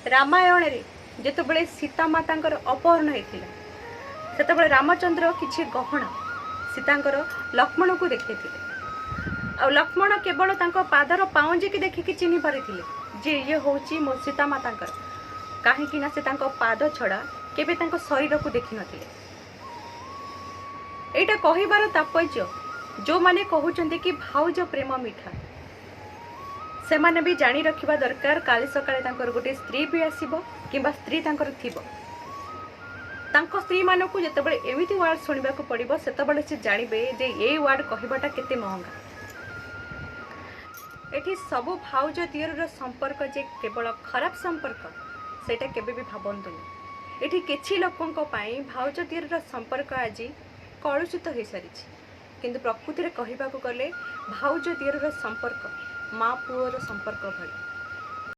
रामायण रे जेतेबेले सीता मातांकर अपहरण होता सेतेबेले रामचंद्र किछि गहना सीतांकर लक्ष्मण को देखते आ लक्ष्मण केवल तांको पादर पाउंजी की देखिकी चिन्हि पारिथिले जे ये होची मो सीता मातांकर काहेकि ना से तांको पाद छड़ा केबे तांको शरीर को देखि नथिले। एटा कहिबार तात्पर्य जो माने कहउचंती कि भाउज प्रेम मिठा से माने भी जानी रखिबा दरकार काली सकाळे तांकर गोटे स्त्री भी आसीबो किंबा स्त्री तांकर थिबो तांको स्त्री मानकु जेतेबेले एमिति वर्ड सुनिबा को पड़िबो सेतेबेले से जानिबे जे ए वर्ड कहिबाटा केते महंगा। एठी सबु भाउज दियर संपर्क जे केवल खराब संपर्क सेटा केबे भी भाबंतुनी। एठी किछि लोकंक पई भाउज दियर संपर्क आज कलुषित हो सारी किंतु प्रकृति रे कहिबा को गले भाउज दियर संपर्क माँ पुअर संपर्क भली।